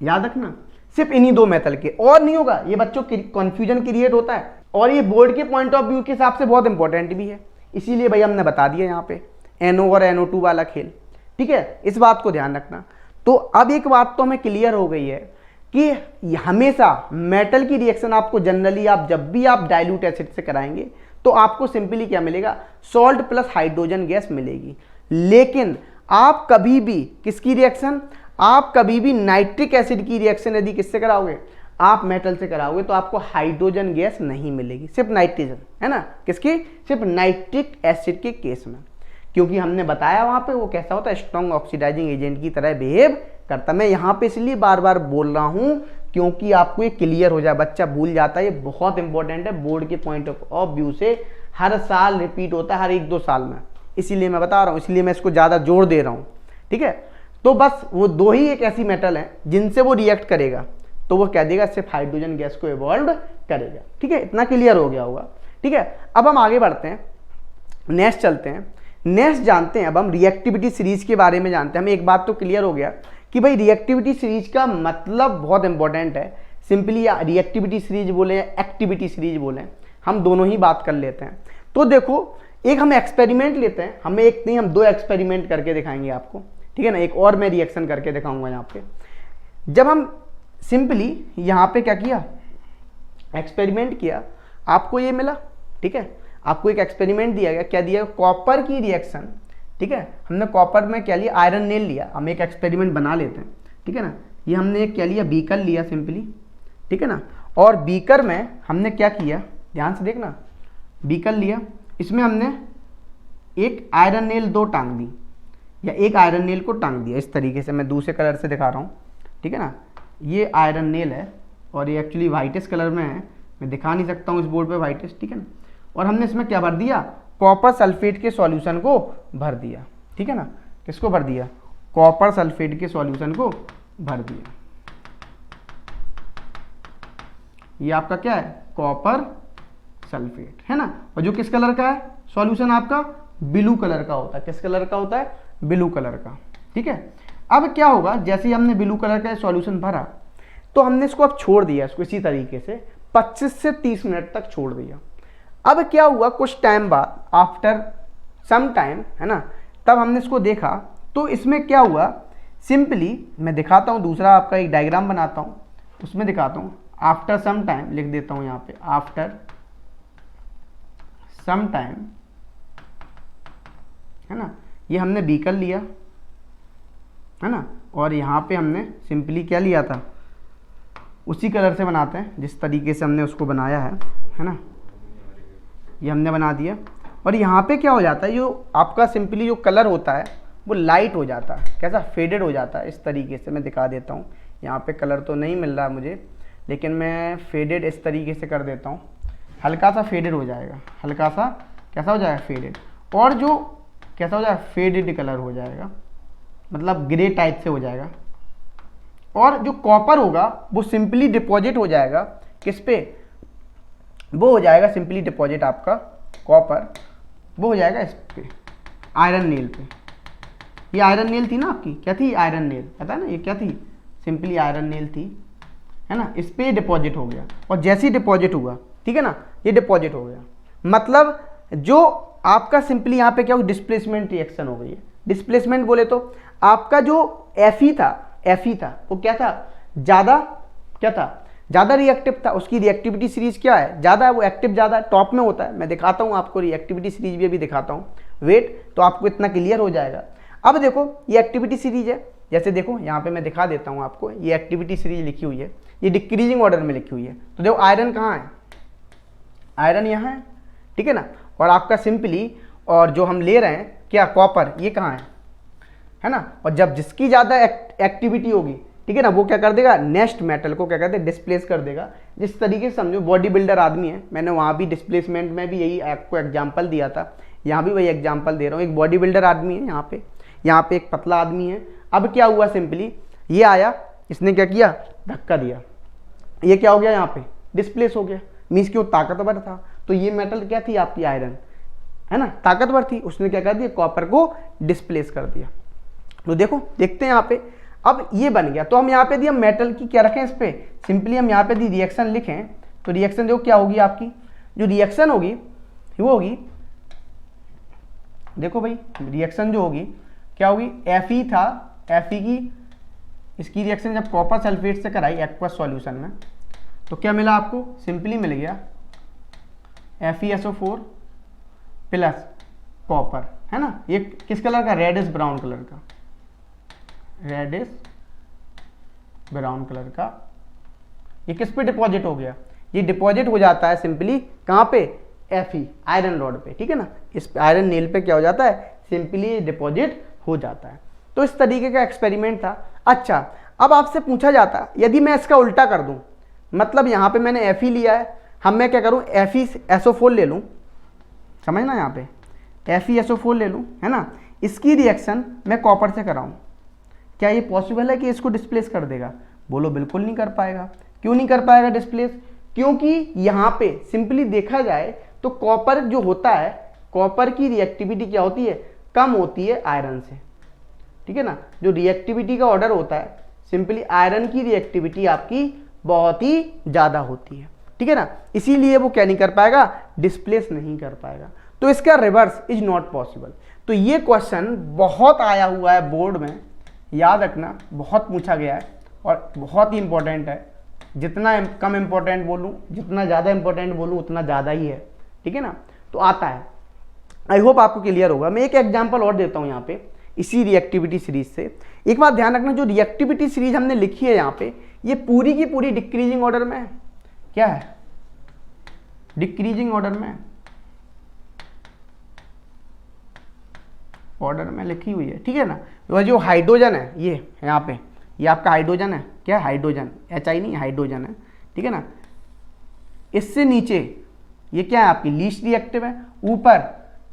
याद रखना सिर्फ इन्हीं दो मेथड के, और नहीं होगा, ये बच्चों कंफ्यूजन क्रिएट होता है, और ये बोर्ड के पॉइंट ऑफ व्यू के हिसाब से बहुत इंपॉर्टेंट भी है, इसीलिए भाई हमने बता दिया यहाँ पे NO और NO2 वाला खेल, ठीक है, इस बात को ध्यान रखना। तो अब एक बात तो हमें क्लियर हो गई है कि हमेशा मेटल की रिएक्शन आपको जनरली, आप जब भी आप डाइल्यूट एसिड से कराएंगे तो आपको सिंपली क्या मिलेगा, सॉल्ट प्लस हाइड्रोजन गैस मिलेगी। लेकिन आप कभी भी किसकी रिएक्शन, आप कभी भी नाइट्रिक एसिड की रिएक्शन यदि किससे कराओगे, आप मेटल से कराओगे, तो आपको हाइड्रोजन गैस नहीं मिलेगी, सिर्फ नाइट्रोजन, है ना, किसकी, सिर्फ नाइट्रिक एसिड के केस में, क्योंकि हमने बताया वहां पे वो कैसा होता है, स्ट्रॉन्ग ऑक्सीडाइजिंग एजेंट की तरह बिहेव करता। मैं यहाँ पे इसलिए बार बार बोल रहा हूँ क्योंकि आपको ये क्लियर हो जाए, बच्चा भूल जाता है, ये बहुत इंपॉर्टेंट है बोर्ड के पॉइंट ऑफ व्यू से, हर साल रिपीट होता है, हर 1-2 साल में, इसीलिए मैं बता रहा हूँ, इसलिए मैं इसको ज़्यादा जोर दे रहा हूँ, ठीक है। तो बस वो दो ही एक ऐसी मेटल है जिनसे वो रिएक्ट करेगा, तो वो कह देगा सिर्फ हाइड्रोजन गैस को इवॉल्व करेगा, ठीक है, इतना क्लियर हो गया होगा, ठीक है। अब हम आगे बढ़ते हैं, नेक्स्ट चलते हैं, नेक्स्ट जानते हैं, अब हम रिएक्टिविटी सीरीज के बारे में जानते हैं। हमें एक बात तो क्लियर हो गया कि भाई रिएक्टिविटी सीरीज का मतलब बहुत इंपॉर्टेंट है, सिंपली या रिएक्टिविटी सीरीज बोले या एक्टिविटी सीरीज बोले, हम दोनों ही बात कर लेते हैं। तो देखो, एक हम एक्सपेरिमेंट लेते हैं, हमें एक नहीं, हम 2 एक्सपेरिमेंट करके दिखाएंगे आपको, ठीक है ना, एक और मैं रिएक्शन करके दिखाऊंगा यहाँ पे। जब हम सिंपली यहाँ पे क्या किया, एक्सपेरिमेंट किया, आपको ये मिला, ठीक है, आपको एक एक्सपेरिमेंट दिया गया, क्या दिया, कॉपर की रिएक्शन, ठीक है, हमने कॉपर में क्या लिया, आयरन नेल लिया, हम एक एक्सपेरिमेंट बना लेते हैं, ठीक है ना, ये हमने क्या लिया, बीकर लिया सिंपली, ठीक है ना, और बीकर में हमने क्या किया, ध्यान से देखना, बीकर लिया, इसमें हमने एक आयरन नेल 2 टांग दी, या एक आयरन नेल को टांग दिया, इस तरीके से, मैं दूसरे कलर से दिखा रहा हूँ, ठीक है ना, ये आयरन नेल है और ये एक्चुअली वाइटिश कलर में है, मैं दिखा नहीं सकता हूँ इस बोर्ड पे वाइटिश, ठीक है ना, और हमने इसमें क्या भर दिया, कॉपर सल्फेट के सॉल्यूशन को भर दिया, ठीक है ना, किसको भर दिया, कॉपर सल्फेट के सॉल्यूशन को भर दिया। ये आपका क्या है, कॉपर सल्फेट, है ना, और जो किस कलर का है सॉल्यूशन, आपका ब्लू कलर का होता है, किस कलर का होता है, ब्लू कलर का, ठीक है। अब क्या होगा, जैसे ही हमने ब्लू कलर का सॉल्यूशन भरा, तो हमने इसको अब छोड़ दिया, इसको इसी तरीके से 25 से 30 मिनट तक छोड़ दिया। अब क्या हुआ, कुछ टाइम बाद, आफ्टर सम टाइम, है ना, तब हमने इसको देखा, तो इसमें क्या हुआ, सिंपली मैं दिखाता हूँ, दूसरा आपका एक डायग्राम बनाता हूँ, उसमें दिखाता हूँ, आफ्टर सम टाइम लिख देता हूँ यहाँ पे, आफ्टर सम टाइम, है ना, ये हमने बीकर लिया, है ना, और यहाँ पे हमने सिंपली क्या लिया था, उसी कलर से बनाते हैं जिस तरीके से हमने उसको बनाया है ना, ये हमने बना दिया, और यहाँ पे क्या हो जाता है, जो आपका सिंपली जो कलर होता है वो लाइट हो जाता है, कैसा, फेडेड हो जाता है, इस तरीके से मैं दिखा देता हूँ, यहाँ पे कलर तो नहीं मिल रहा है मुझे, लेकिन मैं फेडेड इस तरीके से कर देता हूँ, हल्का सा फेडेड हो जाएगा, हल्का सा कैसा हो जाएगा, फेडेड, और जो कैसा हो जाएगा, फेडेड कलर हो जाएगा, मतलब ग्रे टाइप से हो जाएगा, और जो कॉपर होगा वो सिंपली डिपॉजिट हो जाएगा, किस पे, वो हो जाएगा सिंपली डिपॉजिट आपका कॉपर, वो हो जाएगा इस पे, आयरन नेल पे। ये आयरन नेल थी ना आपकी, क्या थी, आयरन नेल, पता है ना, ये क्या थी, सिंपली आयरन नेल थी, है ना, इस पे डिपॉजिट हो गया, और जैसे ही डिपॉजिट हुआ, ठीक है ना, ये डिपॉजिट हो गया, मतलब जो आपका सिंपली यहाँ पे क्या हो, डिस्प्लेसमेंट रिएक्शन हो गई है, डिस्प्लेसमेंट बोले तो आपका जो Fe था वो क्या था, ज़्यादा रिएक्टिव था, उसकी रिएक्टिविटी सीरीज क्या है, ज़्यादा है, वो एक्टिव ज़्यादा टॉप में होता है। मैं दिखाता हूँ आपको रिएक्टिविटी सीरीज भी अभी दिखाता हूँ, वेट, तो आपको इतना क्लियर हो जाएगा। अब देखो ये एक्टिविटी सीरीज है, जैसे देखो यहाँ पे मैं दिखा देता हूँ आपको, ये एक्टिविटी सीरीज लिखी हुई है, ये डिक्रीजिंग ऑर्डर में लिखी हुई है। तो देखो आयरन कहाँ है, आयरन यहाँ है, ठीक है ना, और आपका सिंपली, और जो हम ले रहे हैं क्या, कॉपर, ये कहाँ है ना। और जब जिसकी ज़्यादा एक्टिविटी होगी, ठीक है ना, वो क्या कर देगा, नेक्स्ट मेटल को क्या करते हैं, डिस्प्लेस कर देगा। जिस तरीके से समझो बॉडी बिल्डर आदमी है, मैंने वहाँ भी डिस्प्लेसमेंट में भी यही आपको एग्जाम्पल दिया था, यहाँ भी वही एग्जाम्पल दे रहा हूँ। एक बॉडी बिल्डर आदमी है यहाँ पे एक पतला आदमी है। अब क्या हुआ, सिंपली ये आया, इसने क्या किया, धक्का दिया, ये क्या हो गया, यहाँ पे डिस्प्लेस हो गया, मीन्स कि वो ताकतवर था। तो ये मेटल क्या थी आपकी, आयरन है ना, ताकतवर थी, उसने क्या कर दिया, कॉपर को डिस्प्लेस कर दिया। तो देखो देखते हैं यहाँ पे, अब ये बन गया। तो हम यहाँ पे दिया मेटल की क्या रखें, इस पे सिंपली हम यहाँ पे दी रिएक्शन लिखें, तो रिएक्शन देखो क्या होगी, आपकी जो रिएक्शन होगी वो होगी, देखो भाई रिएक्शन जो होगी क्या होगी, Fe था, Fe की इसकी रिएक्शन जब कॉपर सल्फेट से कराई एक्वस सॉल्यूशन में, तो क्या मिला आपको, सिंपली मिल गया FeSO4 प्लस कॉपर, है ना। ये किस कलर का, रेडिश ब्राउन कलर का, रेडिश ब्राउन कलर का। ये किस पे डिपॉजिट हो गया, ये डिपॉजिट हो जाता है सिंपली कहाँ पे, Fe आयरन रॉड पे, ठीक है ना, इस आयरन नेल पे क्या हो जाता है, सिंपली डिपॉजिट हो जाता है। तो इस तरीके का एक्सपेरिमेंट था। अच्छा, अब आपसे पूछा जाता यदि मैं इसका उल्टा कर दूं, मतलब यहाँ पे मैंने Fe लिया है, हम मैं क्या करूँ, FeSO4 ले लूँ, समझना, यहाँ पे FeSO4 ले लूँ, है ना, इसकी रिएक्शन मैं कॉपर से कराऊँ, क्या ये पॉसिबल है कि इसको डिस्प्लेस कर देगा, बोलो बिल्कुल नहीं कर पाएगा। क्यों नहीं कर पाएगा डिस्प्लेस, क्योंकि यहाँ पे सिंपली देखा जाए तो कॉपर जो होता है, कॉपर की रिएक्टिविटी क्या होती है, कम होती है आयरन से, ठीक है ना। जो रिएक्टिविटी का ऑर्डर होता है, सिंपली आयरन की रिएक्टिविटी आपकी बहुत ही ज़्यादा होती है, ठीक है ना, इसीलिए वो क्या नहीं कर पाएगा, डिस्प्लेस नहीं कर पाएगा। तो इसका रिवर्स इज नॉट पॉसिबल। तो ये क्वेश्चन बहुत आया हुआ है बोर्ड में, याद रखना, बहुत पूछा गया है और बहुत ही इंपॉर्टेंट है। जितना कम इंपॉर्टेंट बोलूँ, जितना ज़्यादा इंपॉर्टेंट बोलूँ उतना ज़्यादा ही है, ठीक है ना। तो आता है, आई होप आपको क्लियर होगा। मैं एक एग्जांपल और देता हूँ यहाँ पे इसी रिएक्टिविटी सीरीज से। एक बात ध्यान रखना, जो रिएक्टिविटी सीरीज हमने लिखी है यहाँ पे, ये पूरी की पूरी डिक्रीजिंग ऑर्डर में है। क्या है, डिक्रीजिंग ऑर्डर में, ऑर्डर में लिखी हुई है, ठीक है ना। वह जो हाइड्रोजन है, ये यहाँ पे, ये आपका हाइड्रोजन है, क्या है, हाइड्रोजन, HI नहीं, हाइड्रोजन है, ठीक है ना। इससे नीचे ये क्या है, आपकी लीस्ट रिएक्टिव है, ऊपर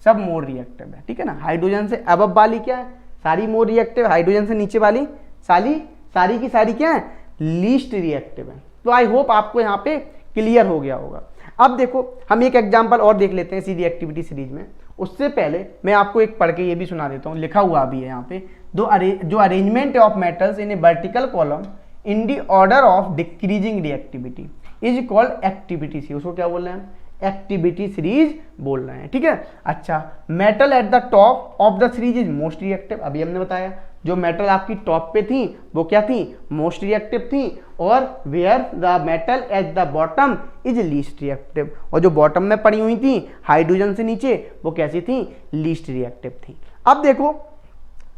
सब मोर रिएक्टिव है, ठीक है ना। हाइड्रोजन से अबव वाली क्या है, सारी मोर रिएक्टिव, हाइड्रोजन से नीचे वाली सारी की सारी क्या है, लीस्ट रिएक्टिव है। तो आई होप आपको यहाँ पे क्लियर हो गया होगा। अब देखो हम एक एग्जांपल और देख लेते हैं इसी रिएक्टिविटी सीरीज में। उससे पहले मैं आपको एक पढ़ के ये भी सुना देता हूँ, लिखा हुआ भी है यहाँ पे, जो arrangement of metals in A vertical column in the order of decreasing reactivity is called activity series. उसको क्या बोल रहे हैं, एक्टिविटी सीरीज बोल रहे हैं, ठीक है। अच्छा, metal at the top of the series is most reactive. अभी हमने बताया जो मेटल आपकी टॉप पे थी वो क्या थी, मोस्ट रिएक्टिव थी, और where the metal at the bottom is least reactive. और जो बॉटम में पड़ी हुई थी हाइड्रोजन से नीचे, वो कैसी थी, लीस्ट रिएक्टिव थी। अब देखो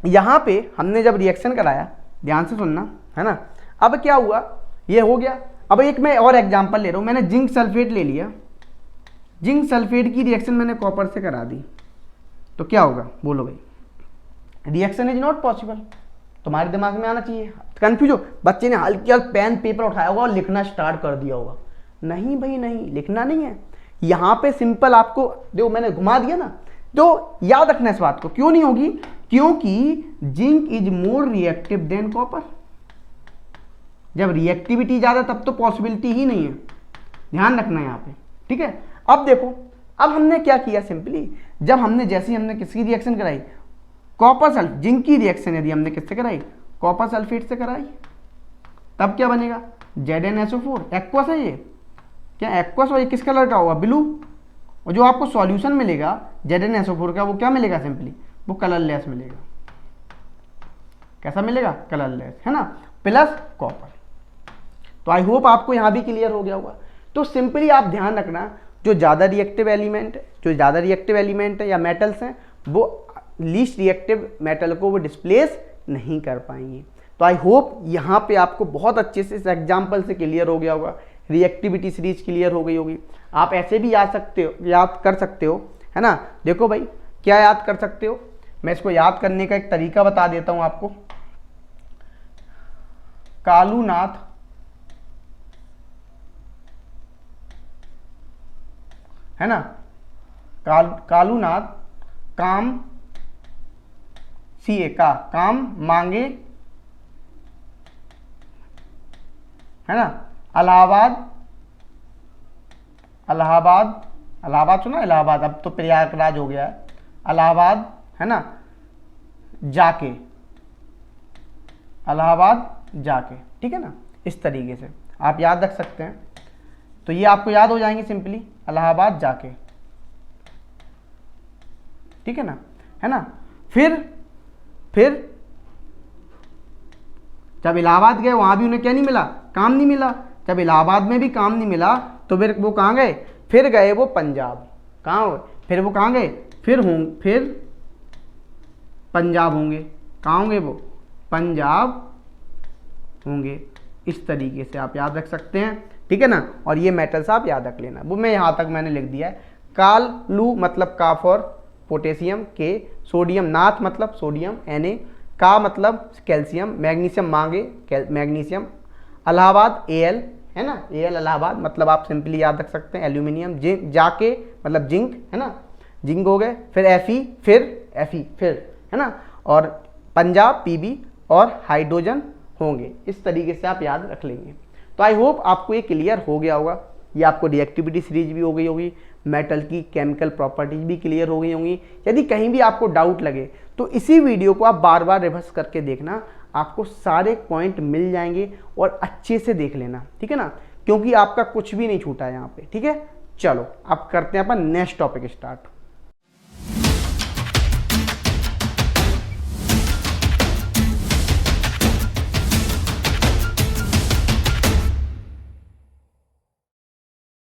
यहाँ पे हमने जब रिएक्शन कराया, ध्यान से सुनना, है ना। अब क्या हुआ, ये हो गया। अब एक मैं और एग्जांपल ले रहा हूँ, मैंने जिंक सल्फेट ले लिया, जिंक सल्फेट की रिएक्शन मैंने कॉपर से करा दी, तो क्या होगा, बोलो भाई, रिएक्शन इज नॉट पॉसिबल। तुम्हारे दिमाग में आना चाहिए, कंफ्यूज हो, बच्चे ने हल्की हल्की पेन पेपर उठाया होगा और लिखना स्टार्ट कर दिया होगा। नहीं भाई नहीं, लिखना नहीं है, यहाँ पे सिंपल आपको देखो मैंने घुमा दिया ना, तो याद रखना इस बात को। क्यों नहीं होगी, क्योंकि zinc is more reactive than copper. जब रिएक्टिविटी ज़्यादा तब तो पॉसिबिलिटी ही नहीं है, ध्यान रखना यहाँ पे, ठीक है। अब देखो, अब हमने क्या किया, सिंपली जब हमने जैसे हमने किसकी रिएक्शन कराई, कॉपर सल्फेट, जिंक की रिएक्शन यदि हमने किससे कराई, कॉपर सल्फेट से कराई, तब क्या बनेगा, ZnSO4, एक्वस है ये, क्या एक्वस, और ये किस कलर का होगा, ब्लू। और जो आपको सॉल्यूशन मिलेगा ZnSO4 का, वो क्या मिलेगा, सिंपली वो कलरलेस मिलेगा, कैसा मिलेगा, कलरलेस, है ना, प्लस कॉपर। तो आई होप आपको यहाँ भी क्लियर हो गया होगा। तो सिंपली आप ध्यान रखना, जो ज़्यादा रिएक्टिव एलिमेंट है या मेटल्स हैं, वो लीस्ट रिएक्टिव मेटल को वो डिस्प्लेस नहीं कर पाएंगे। तो आई होप यहाँ पे आपको बहुत अच्छे से इस एग्जाम्पल से क्लियर हो गया होगा, रिएक्टिविटी सीरीज क्लियर हो गई होगी। आप ऐसे भी याद कर सकते हो, है ना। देखो भाई, क्या याद कर सकते हो, मैं इसको याद करने का एक तरीका बता देता हूँ आपको। कालूनाथ है ना, कालूनाथ काम सीए का काम मांगे, है ना। इलाहाबाद सुना, इलाहाबाद अब तो प्रयागराज हो गया है, इलाहाबाद, है ना, जाके, ठीक है ना। इस तरीके से आप याद रख सकते हैं। तो ये आपको याद हो जाएंगे सिंपली, इलाहाबाद जाके, ठीक है ना, है ना। फिर जब इलाहाबाद गए, वहां भी उन्हें क्या नहीं मिला, काम नहीं मिला। जब इलाहाबाद में भी काम नहीं मिला तो फिर वो कहाँ गए, फिर गए वो पंजाब। कहाँ, फिर वो कहाँ गए, फिर पंजाब होंगे। कहाँ होंगे वो, पंजाब होंगे। इस तरीके से आप याद रख सकते हैं, ठीक है ना। और ये मेटल्स आप याद रख लेना, वो मैं यहाँ तक मैंने लिख दिया है। कालू मतलब का फॉर पोटेशियम, के, सोडियम नाथ मतलब सोडियम, Na, का मतलब कैल्शियम, मैग्नीशियम मांगे, मैग्नीशियम, इलाहाबाद Al, है ना, Al इलाहाबाद मतलब आप सिंपली याद रख सकते हैं एल्यूमिनियम, जाके मतलब जिंक, है ना, जिंक हो गए। फिर Fe, फिर है ना, और पंजाब Pb और हाइड्रोजन होंगे। इस तरीके से आप याद रख लेंगे। तो आई होप आपको ये क्लियर हो गया होगा। ये आपको रिएक्टिविटी सीरीज भी हो गई होगी, मेटल की केमिकल प्रॉपर्टीज भी क्लियर हो गई होंगी। यदि कहीं भी आपको डाउट लगे तो इसी वीडियो को आप बार बार रिवर्स करके देखना, आपको सारे पॉइंट मिल जाएंगे और अच्छे से देख लेना, ठीक है ना, क्योंकि आपका कुछ भी नहीं छूटा है यहाँ पे, ठीक है। चलो अब करते हैं अपन नेक्स्ट टॉपिक स्टार्ट।